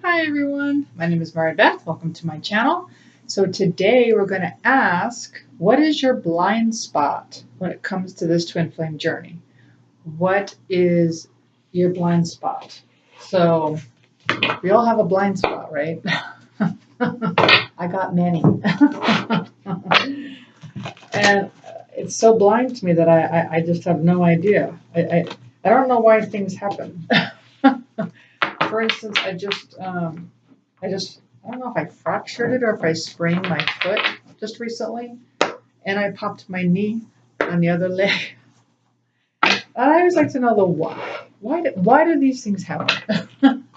Hi everyone, my name is Mary Beth. Welcome to my channel. So today we're going to ask, what is your blind spot when it comes to this twin flame journey? What is your blind spot? So we all have a blind spot, right? I got many. And it's so blind to me that I just have no idea. I don't know why things happen. For instance, I don't know if I fractured it or if I sprained my foot just recently, and I popped my knee on the other leg. I always like to know the why. Why do these things happen?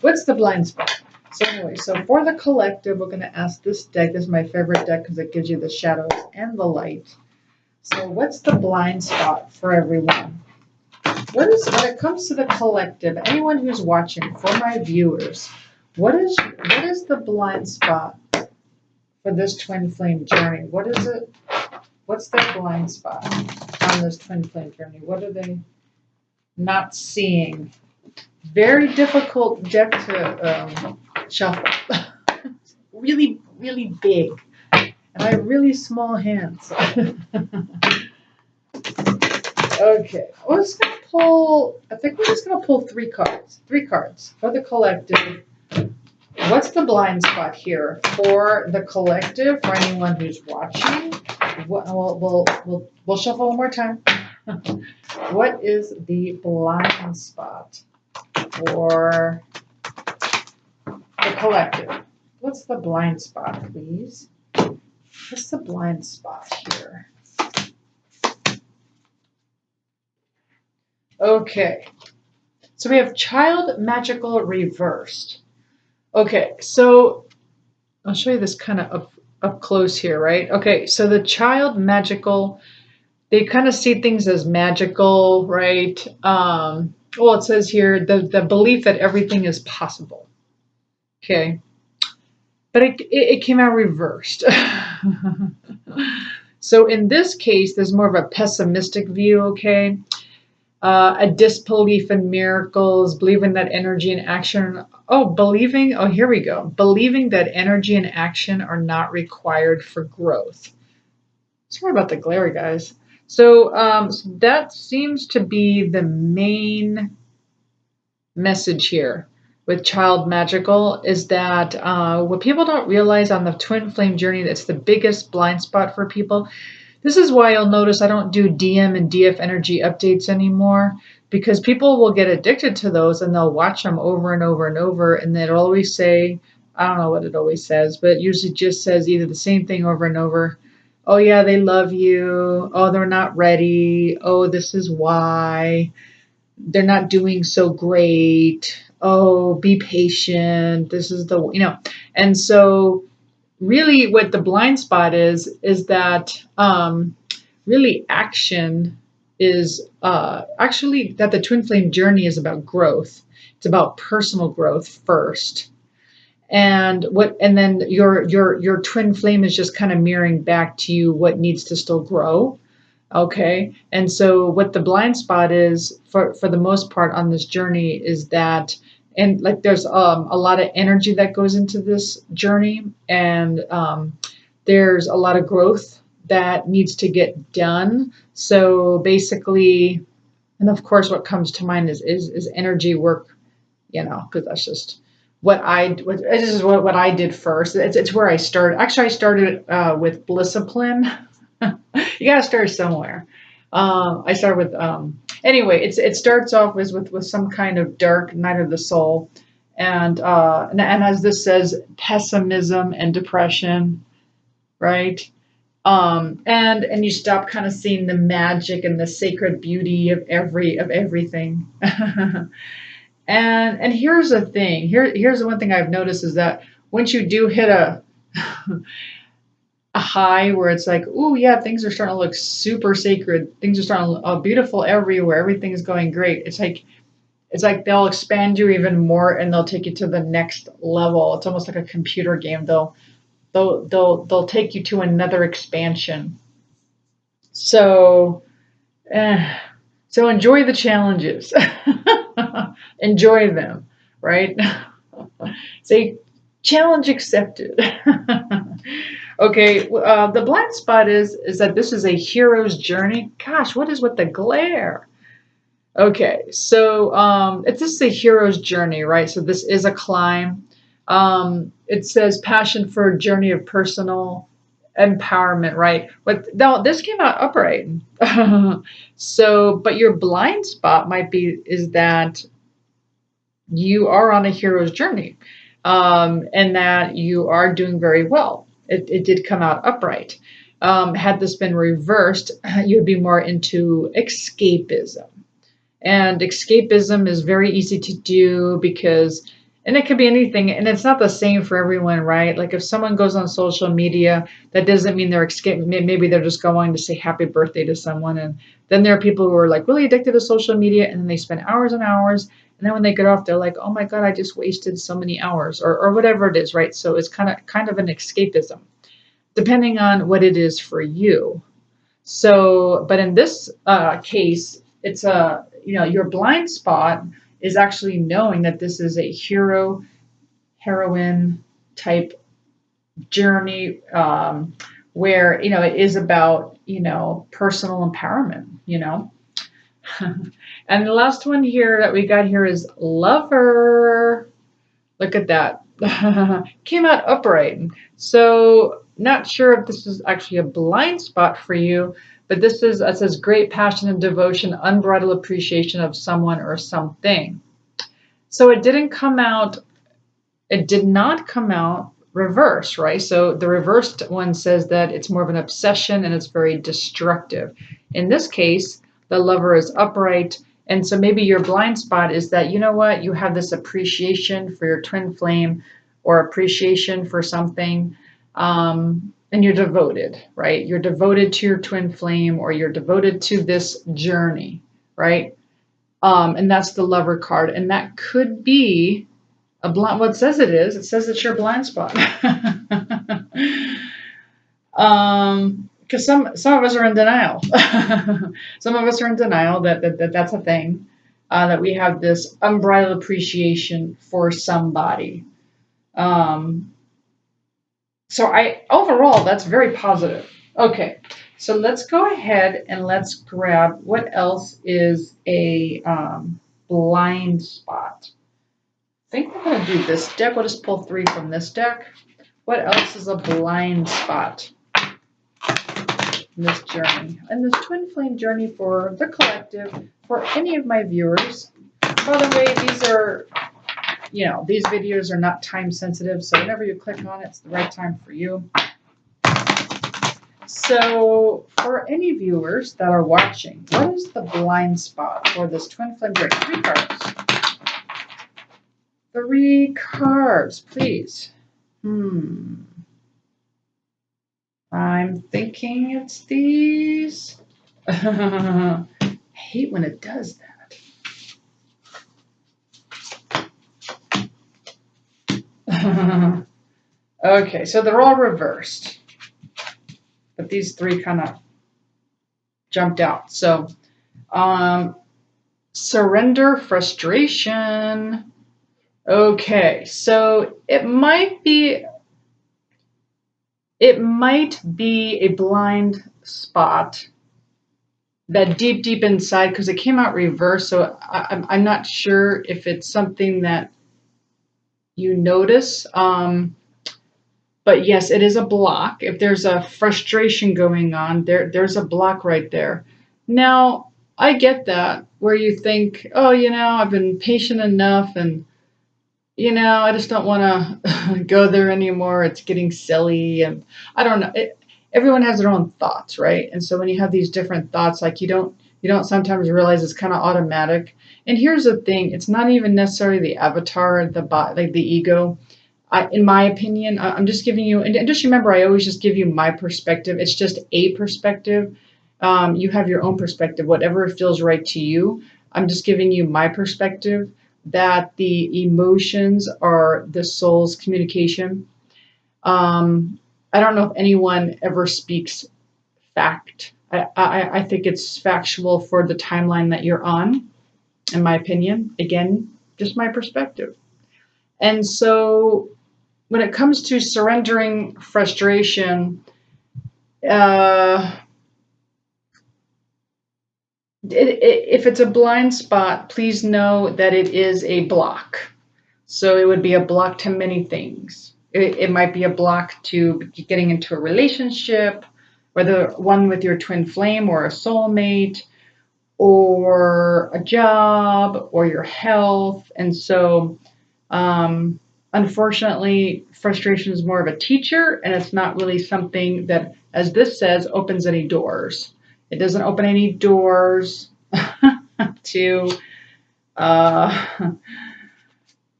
What's the blind spot? So anyway, so for the collective, we're going to ask this deck. This is my favorite deck because it gives you the shadows and the light. So what's the blind spot for everyone? When it comes to the collective, anyone who's watching, for my viewers, what is the blind spot for this twin flame journey? What is it? What's their blind spot on this twin flame journey? What are they not seeing? Very difficult deck to shuffle. Really, really big. And I have really small hands. Okay, we're just going to pull, I think we're just going to pull three cards for the collective. What's the blind spot here for the collective, for anyone who's watching? We'll shuffle one more time. What is the blind spot for the collective? What's the blind spot, please? What's the blind spot here? Okay, so we have child magical reversed. Okay, so I'll show you this kind of up close here, right? Okay, so the child magical, they kind of see things as magical, right? Well, it says here the belief that everything is possible. Okay, but it came out reversed. So in this case, there's more of a pessimistic view, okay? A disbelief in miracles, believing that energy and action, here we go. Believing that energy and action are not required for growth. Sorry about the glare, guys. So that seems to be the main message here with child magical, is that what people don't realize on the twin flame journey, that's the biggest blind spot for people. This is why you'll notice I don't do DM and DF energy updates anymore, because people will get addicted to those and they'll watch them over and over and over, and it'll always say, I don't know what it always says, but it usually just says either the same thing over and over. Oh yeah, they love you. Oh, they're not ready. Oh, this is why. They're not doing so great. Oh, be patient. This is and so really what the blind spot is that really action is actually that the twin flame journey is about growth. It's about personal growth first. And then your twin flame is just kind of mirroring back to you what needs to still grow. Okay. And so what the blind spot is for the most part on this journey is that, and like there's a lot of energy that goes into this journey, and there's a lot of growth that needs to get done. So basically, and of course what comes to mind is energy work, because that's just what I did first. It's where I started. Actually, I started with Blissapline. You got to start somewhere. I started with anyway. It starts off with some kind of dark night of the soul, and as this says, pessimism and depression, right? And you stop kind of seeing the magic and the sacred beauty of everything. And here's the thing. Here's the one thing I've noticed is that once you do hit a high where it's like, oh yeah, things are starting to look super sacred. Things are starting to look beautiful everywhere. Everything is going great. It's like they'll expand you even more and they'll take you to the next level. It's almost like a computer game. They'll take you to another expansion. So enjoy the challenges. Enjoy them, right? Say, challenge accepted. Okay, the blind spot is that this is a hero's journey. Gosh, what is with the glare? Okay, so this is a hero's journey, right? So this is a climb. It says passion for a journey of personal empowerment, right? But now this came out upright. So, but your blind spot might be is that you are on a hero's journey, and that you are doing very well. It did come out upright. Had this been reversed, you'd be more into escapism. And escapism is very easy to do because, and it could be anything, and it's not the same for everyone, right? Like if someone goes on social media, that doesn't mean they're escaping. Maybe they're just going to say happy birthday to someone. And then there are people who are like really addicted to social media and then they spend hours and hours. And then when they get off, they're like, oh my God, I just wasted so many hours or whatever it is, right? So it's kind of an escapism, depending on what it is for you. So, but in this case, it's your blind spot is actually knowing that this is a heroine type journey, where, it is about, personal empowerment, And the last one here that we got here is lover. Look at that. Came out upright. So not sure if this is actually a blind spot for you, but this is, it says great passion and devotion, unbridled appreciation of someone or something. So it did not come out reverse, right? So the reversed one says that it's more of an obsession and it's very destructive. In this case, the lover is upright. And so maybe your blind spot is that, you have this appreciation for your twin flame or appreciation for something, and you're devoted, right? You're devoted to your twin flame or you're devoted to this journey, right? And that's the lover card. And that could be a blind, what it says it is. It says it's your blind spot. Because some of us are in denial. Some of us are in denial that that's a thing, that we have this unbridled appreciation for somebody. So overall, that's very positive. Okay, so let's go ahead and let's grab what else is a blind spot. I think we're going to do this deck. We'll just pull 3 from this deck. What else is a blind spot in this journey? And this twin flame journey for the collective, for any of my viewers. By the way, these are, these videos are not time sensitive, so whenever you click on it, it's the right time for you. So for any viewers that are watching, what is the blind spot for this twin flame journey? 3 cards. 3 cards, please. I'm thinking it's these. I hate when it does that. Okay, so they're all reversed. But these 3 kind of jumped out. So, surrender, frustration. Okay, so it might be a blind spot that deep inside, because it came out reverse. So I'm not sure if it's something that you notice. But yes, it is a block. If there's a frustration going on, there's a block right there. Now, I get that, where you think, oh, I've been patient enough and, I just don't want to go there anymore. It's getting silly. And I don't know. Everyone has their own thoughts, right? And so when you have these different thoughts, like you don't sometimes realize it's kind of automatic. And here's the thing. It's not even necessarily the avatar, like the ego. In my opinion, I'm just giving you, and just remember, I always just give you my perspective. It's just a perspective. You have your own perspective, whatever feels right to you. I'm just giving you my perspective, that the emotions are the soul's communication. I don't know if anyone ever speaks fact. I think it's factual for the timeline that you're on, in my opinion. Again, just my perspective. And so when it comes to surrendering frustration, if it's a blind spot, please know that it is a block. So it would be a block to many things. It might be a block to getting into a relationship, whether one with your twin flame or a soulmate, or a job, or your health. And so, unfortunately, frustration is more of a teacher, and it's not really something that, as this says, opens any doors. It doesn't open any doors to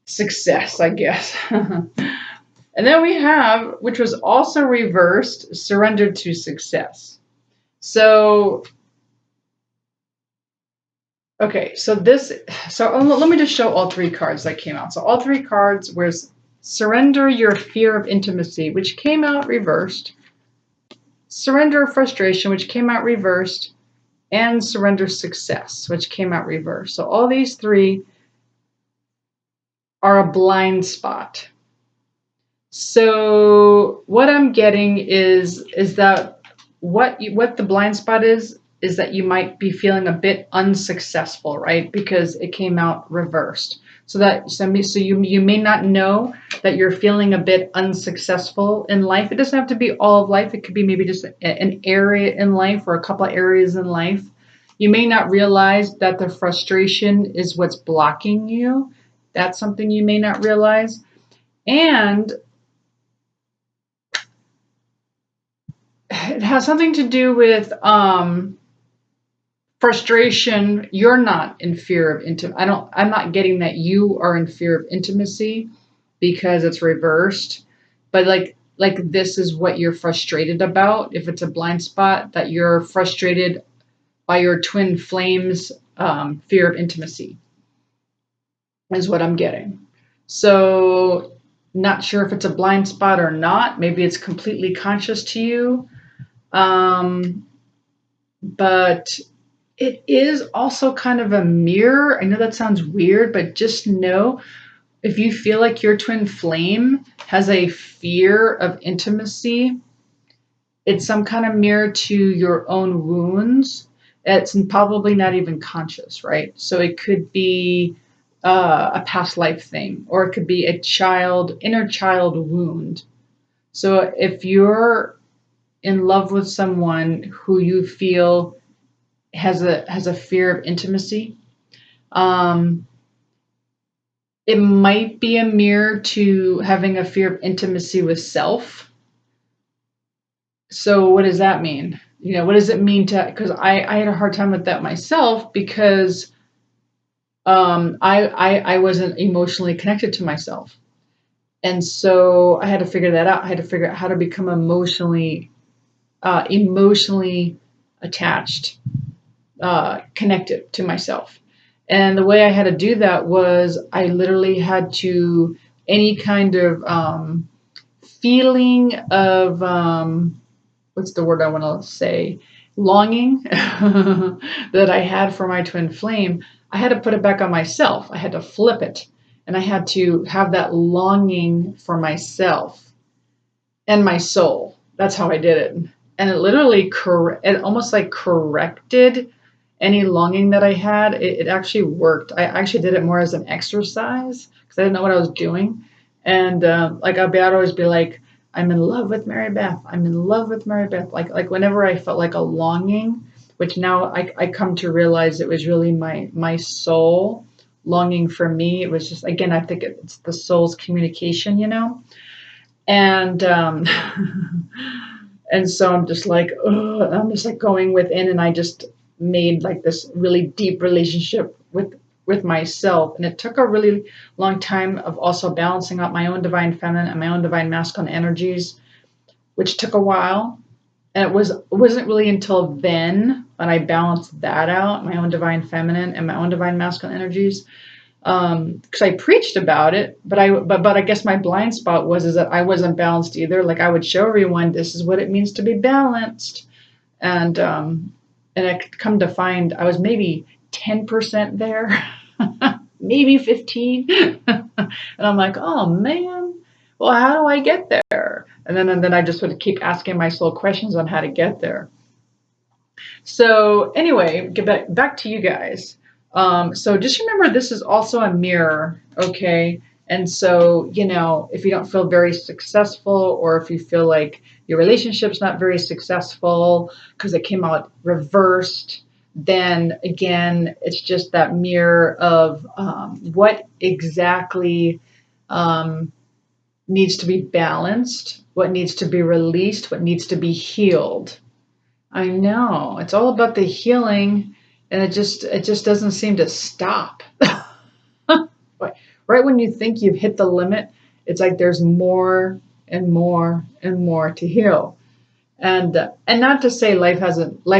success, I guess. And then we have, which was also reversed, surrender to success. So, okay, so let me just show all three cards that came out. So all three cards was surrender your fear of intimacy, which came out reversed, surrender frustration, which came out reversed, and surrender success, which came out reversed. So all these three are a blind spot. So what I'm getting is that what the blind spot is that you might be feeling a bit unsuccessful, right? Because it came out reversed. So you may not know that you're feeling a bit unsuccessful in life. It doesn't have to be all of life. It could be maybe just an area in life or a couple of areas in life. You may not realize that the frustration is what's blocking you. That's something you may not realize. And it has something to do with frustration. You're not in fear of intimacy. I'm not getting that you are in fear of intimacy because it's reversed. But like this is what you're frustrated about. If it's a blind spot, that you're frustrated by your twin flames fear of intimacy is what I'm getting. So not sure if it's a blind spot or not. Maybe it's completely conscious to you. But it is also kind of a mirror. I know that sounds weird, but just know if you feel like your twin flame has a fear of intimacy, it's some kind of mirror to your own wounds. It's probably not even conscious, right? So it could be a past life thing, or it could be a inner child wound. So if you're in love with someone who you feel has a fear of intimacy, it might be a mirror to having a fear of intimacy with self. So what does that mean? What does it mean because I had a hard time with that myself because I wasn't emotionally connected to myself. And so I had to figure that out. I had to figure out how to become emotionally attached, connected to myself. And the way I had to do that was I literally had to, any kind of feeling of, what's the word I want to say, longing that I had for my twin flame, I had to put it back on myself. I had to flip it. And I had to have that longing for myself and my soul. That's how I did it. And it literally, it almost like corrected any longing that I had. It actually worked. I actually did it more as an exercise because I didn't know what I was doing. And I'd always be like, I'm in love with Mary Beth. I'm in love with Mary Beth. Like whenever I felt like a longing, which now I come to realize it was really my soul longing for me. It was just, again, I think it's the soul's communication, And and so I'm just like, ugh, I'm just like going within, and I just made like this really deep relationship with myself. And it took a really long time of also balancing out my own divine feminine and my own divine masculine energies, which took a while. And it wasn't really until then when I balanced that out, my own divine feminine and my own divine masculine energies, because I preached about it, but I guess my blind spot is that I wasn't balanced either. Like I would show everyone this is what it means to be balanced, and I come to find I was maybe 10% there, maybe 15. And I'm like, oh man, well, how do I get there? And then I just would keep asking my soul questions on how to get there. So anyway, get back to you guys. So just remember, this is also a mirror, okay? And so, you know, if you don't feel very successful, or if you feel like your relationship's not very successful because it came out reversed, then again, it's just that mirror of what exactly needs to be balanced, what needs to be released, what needs to be healed. I know. It's all about the healing, and it just doesn't seem to stop. Right when you think you've hit the limit, it's like there's more and more and more to heal. And not to say life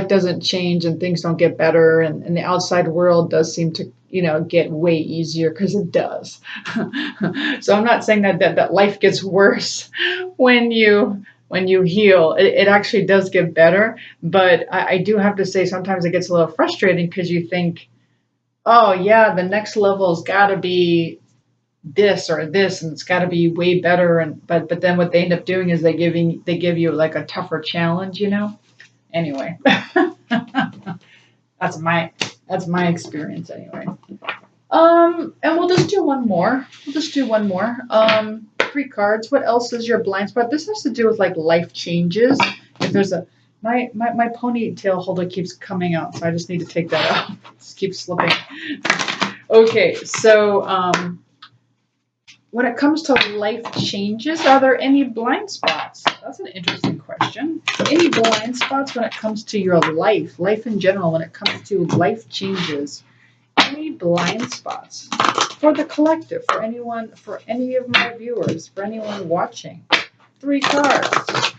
doesn't change and things don't get better, and the outside world does seem to, you know, get way easier, because it does. So I'm not saying that life gets worse when you heal. It actually does get better, but I do have to say sometimes it gets a little frustrating, because you think, oh yeah, the next level's got to be this or this, and it's got to be way better, and but then what they end up doing is they give you like a tougher challenge, you know. Anyway, that's my experience anyway. And we'll just do one more. Three cards. What else is your blind spot? This has to do with like life changes. If there's a my ponytail holder keeps coming out, so I just need to take that out. It just keeps slipping. Okay, so when it comes to life changes, are there any blind spots? That's an interesting question. Any blind spots when it comes to your life in general, when it comes to life changes? Any blind spots for the collective, for anyone, for any of my viewers, for anyone watching? Three cards.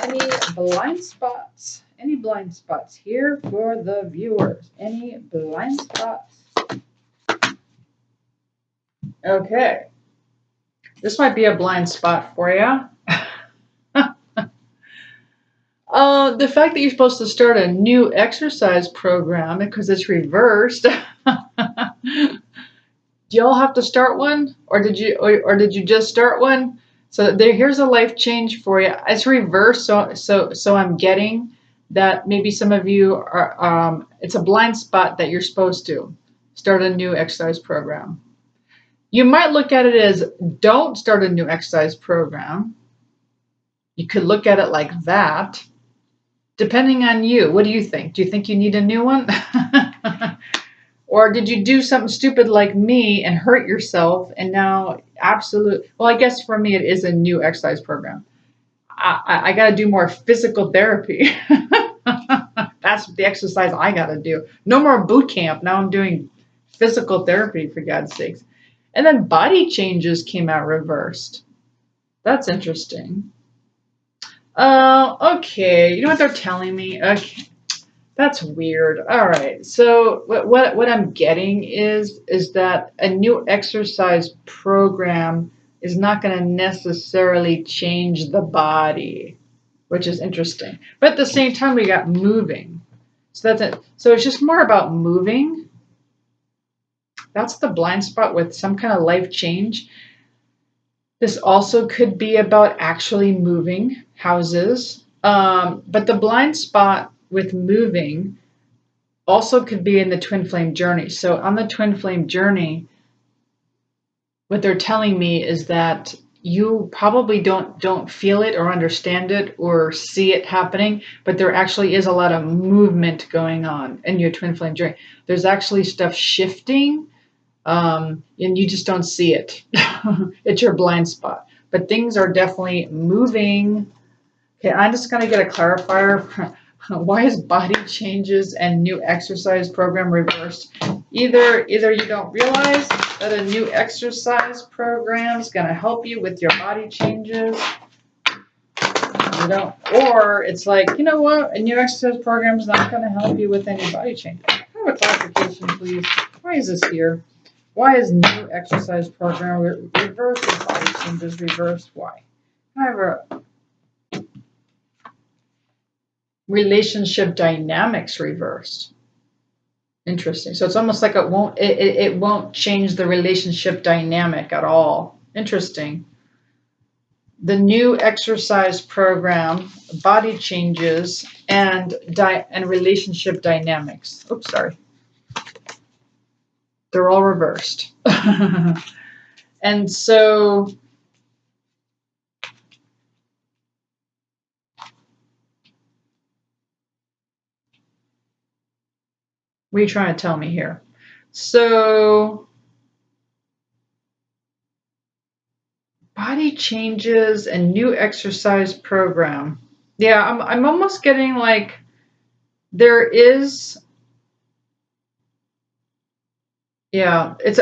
Any blind spots? Any blind spots here for the viewers? Any blind spots? Okay. This might be a blind spot for you. The fact that you're supposed to start a new exercise program because it's reversed. Do y'all have to start one, or did you just start one? So here's a life change for you. It's reversed, so I'm getting that maybe some of you are. It's a blind spot that you're supposed to start a new exercise program. You might look at it as don't start a new exercise program. You could look at it like that. Depending on you, what do you think? Do you think you need a new one? Or did you do something stupid like me and hurt yourself, and now well, I guess for me it is a new exercise program. I got to do more physical therapy. That's the exercise I got to do. No more boot camp. Now I'm doing physical therapy, for God's sakes. And then body changes came out reversed. That's interesting. Okay. You know what they're telling me? Okay. That's weird. All right. So what I'm getting is that a new exercise program is not going to necessarily change the body, which is interesting. But at the same time, we got moving. So that's it. So it's just more about moving. That's the blind spot with some kind of life change. This also could be about actually moving houses. But the blind spot with moving also could be in the twin flame journey. So on the twin flame journey, what they're telling me is that you probably don't feel it or understand it or see it happening, but there actually is a lot of movement going on in your twin flame journey. There's actually stuff shifting, and you just don't see it. It's your blind spot. But things are definitely moving. Okay, I'm just going to get a clarifier. Why is body changes and new exercise program reversed? Either you don't realize that a new exercise program is going to help you with your body changes, you don't, or it's like, you know what, a new exercise program is not going to help you with any body changes. Can I have a clarification, please? Why is this here? Why is new exercise program reversed and body changes reversed? Why? Can I have a Relationship dynamics reversed. Interesting. So it's almost like it won't change the relationship dynamic at all. Interesting. The new exercise program, body changes, and relationship dynamics. Oops, sorry. They're all reversed. And so what are you trying to tell me here? So body changes and new exercise program. Yeah, I'm almost getting like there is, yeah, it's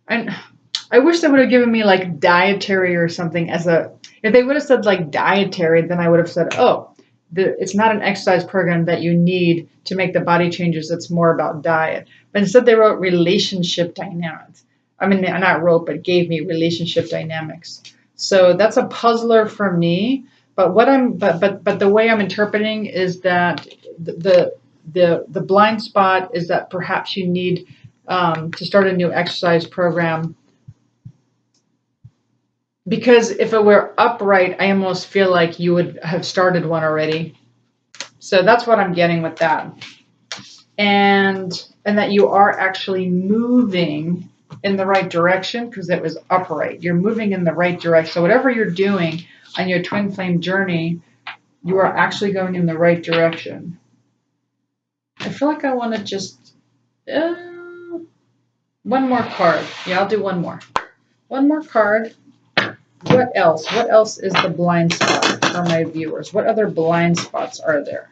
I wish they would have given me like dietary or something as a, if they would have said like dietary, then I would have said, oh, it's not an exercise program that you need to make the body changes. It's more about diet. But instead they wrote relationship dynamics. I mean, not wrote, but gave me relationship dynamics. So that's a puzzler for me. But but the way I'm interpreting is that the blind spot is that perhaps you need to start a new exercise program, because if it were upright, I almost feel like you would have started one already. So that's what I'm getting with that. And that you are actually moving in the right direction because it was upright. You're moving in the right direction. So whatever you're doing on your twin flame journey, you are actually going in the right direction. I feel like I want to just one more card. Yeah, I'll do one more. One more card. What else? What else is the blind spot for my viewers? What other blind spots are there?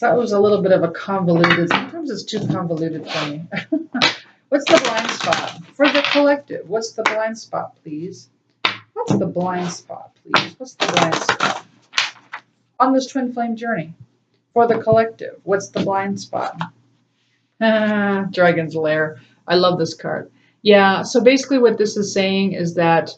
That was a little bit of a convoluted, sometimes it's too convoluted for me. What's the blind spot for the collective? What's the blind spot, please? What's the blind spot, please? What's the blind spot on this twin flame journey for the collective? What's the blind spot? Dragon's Lair. I love this card. Yeah, so basically what this is saying is that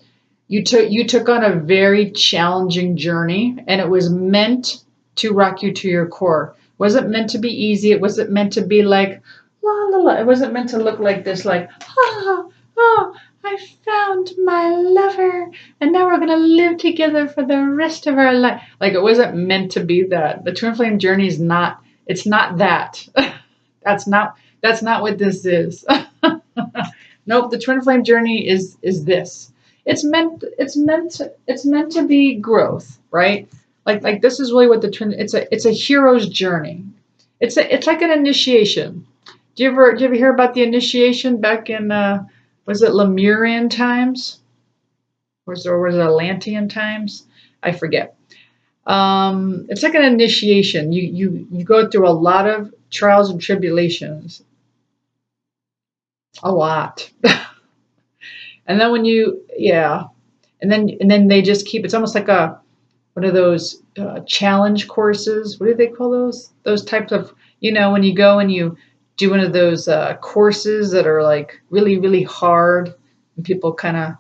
you took on a very challenging journey, and it was meant to rock you to your core. It wasn't meant to be easy. It wasn't meant to be like la la la. It wasn't meant to look like this, like I found my lover, and now we're gonna live together for the rest of our life. Like, it wasn't meant to be that. The twin flame journey is not. It's not that. That's not what this is. Nope, the twin flame journey is this. It's meant to be growth, right? Like this is really what the twin, it's a hero's journey. It's like an initiation. Do you ever hear about the initiation back in was it Lemurian times? Was it Atlantean times? I forget. It's like an initiation. You go through a lot of trials and tribulations. A lot. And then and then they just keep, it's almost like one of those challenge courses. What do they call those? Those types of, when you go and you do one of those courses that are like really, really hard, and people kind of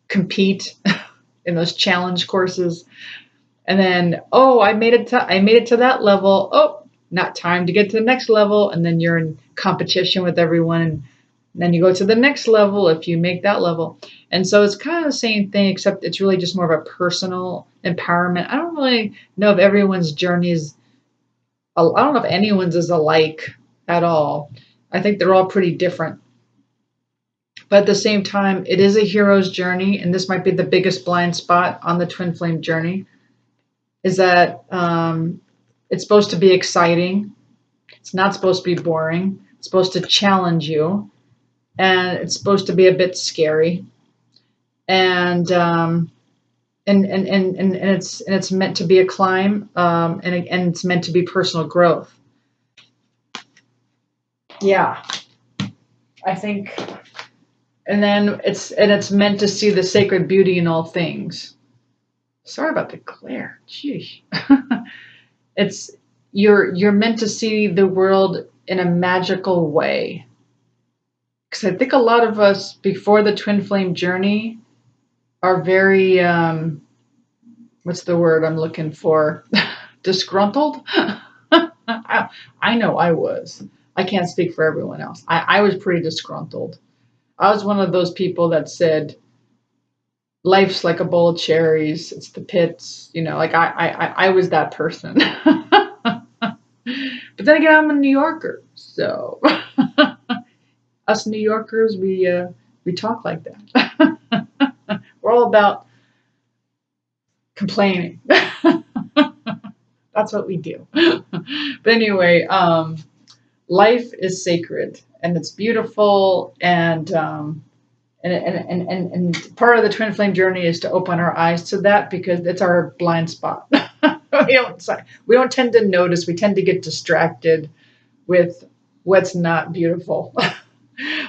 compete in those challenge courses. And then, oh, I made it to that level. Oh, not time to get to the next level. And then you're in competition with everyone. And then you go to the next level if you make that level. And so it's kind of the same thing, except it's really just more of a personal empowerment. I don't really know if everyone's journey is, I don't know if anyone's is alike at all. I think they're all pretty different. But at the same time, it is a hero's journey. And this might be the biggest blind spot on the twin flame journey, is that it's supposed to be exciting. It's not supposed to be boring. It's supposed to challenge you. And it's supposed to be a bit scary, and it's meant to be a climb, and it's meant to be personal growth. Yeah, I think, and then it's meant to see the sacred beauty in all things. Sorry about the glare. Geez. You're meant to see the world in a magical way. Because I think a lot of us before the twin flame journey are very, what's the word I'm looking for? disgruntled. I know I was. I can't speak for everyone else. I was pretty disgruntled. I was one of those people that said, life's like a bowl of cherries. It's the pits. Like I was that person. But then again, I'm a New Yorker. So us New Yorkers, we talk like that. We're all about complaining. That's what we do. But anyway, life is sacred and it's beautiful, and part of the twin flame journey is to open our eyes to that, because it's our blind spot. we don't tend to notice. We tend to get distracted with what's not beautiful.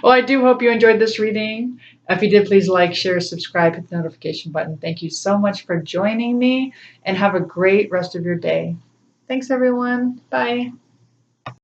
Well, I do hope you enjoyed this reading. If you did, please like, share, subscribe, hit the notification button. Thank you so much for joining me, and have a great rest of your day. Thanks, everyone. Bye.